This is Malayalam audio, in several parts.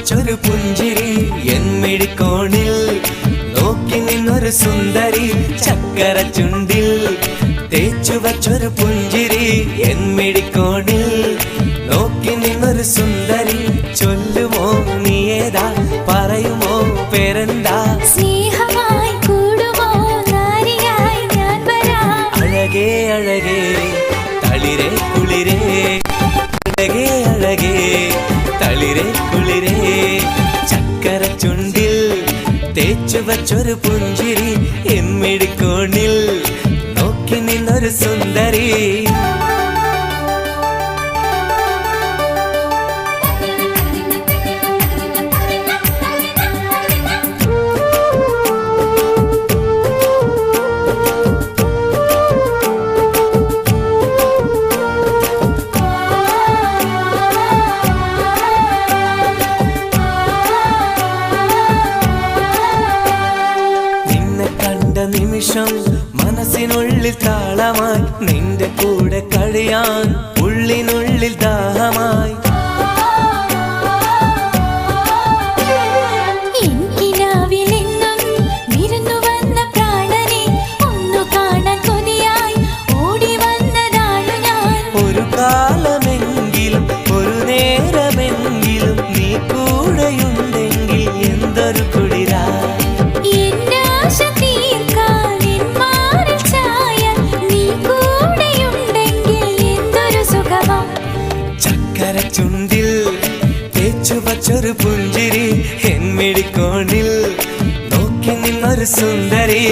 ചൊരു പുഞ്ചിരി എന്മിഴിക്കോണിൽ നോക്കി നിന്നൊരു സുന്ദരി ചക്കര ചുണ്ടിൽ തേച്ചു വച്ചൊരു പുഞ്ചിരി എന്മിഴിക്കോണിൽ നോക്കി നിന്നൊരു സുന്ദരി ചൊല്ലുമോ നീ ഏതാ പറയുമോ പേരെന്താ സ്നേഹമായി കൂടുമോ നാരിയായി ഞാൻ വരാം അഴകേ അഴകേ തളിരേ കുളിരേ അഴകേ അഴകേ തളിരേ കുളിരേ ചക്കര ചുണ്ടിൽ തേച്ചു വച്ചൊരു പുഞ്ചിരി എന്മിഴിക്കോണിൽ നോക്കി നിന്നൊരു സുന്ദരി നിമിഷം മനസ്സിനുള്ളിൽ താളമായി നിന്റെ കൂടെ കഴിയാൻ ഉള്ളിനുള്ളിൽ ദാഹമായി ഒരു കാലമെങ്കിലും ഒരു നേരമെങ്കിലും നീ കൂടെയുണ്ടെങ്കിൽ എന്തൊരു കുളിരാ ചുണ്ടിൽ തേച്ചു വച്ചൊരു പുഞ്ചിരി എന്മിഴിക്കോണിൽ നോക്കി നിന്നൊരു സുന്ദരി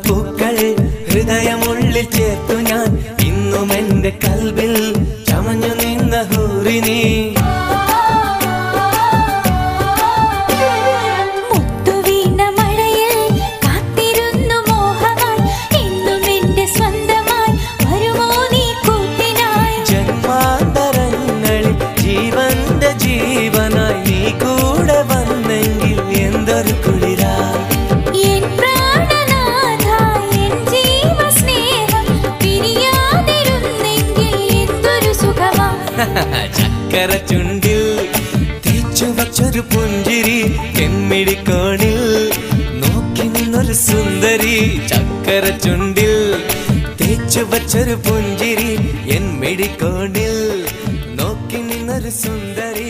പൂക്കൾ ഹൃദയമുള്ളിൽ ചേർത്തു ഞാൻ ഇന്നും എന്റെ കൽബിൽ ചമഞ്ഞു നിന്ന ഹൂറിനി ജന്മാന്തരങ്ങളിൽ ജീവന്റെ ജീവനായി നീ കൂടെ വന്നെങ്കിൽ എന്തൊരു കുളിരാ ചക്കര ചുണ്ടിൽ തേച്ചു വച്ചൊരു പുഞ്ചിരി എന്മിഴിക്കോണിൽ നോക്കി നിന്നൊരു സുന്ദരി ചക്കര ചുണ്ടിൽ തേച്ചു വച്ചൊരു പുഞ്ചിരി എന്മിഴിക്കോണിൽ നോക്കി നിന്നൊരു സുന്ദരി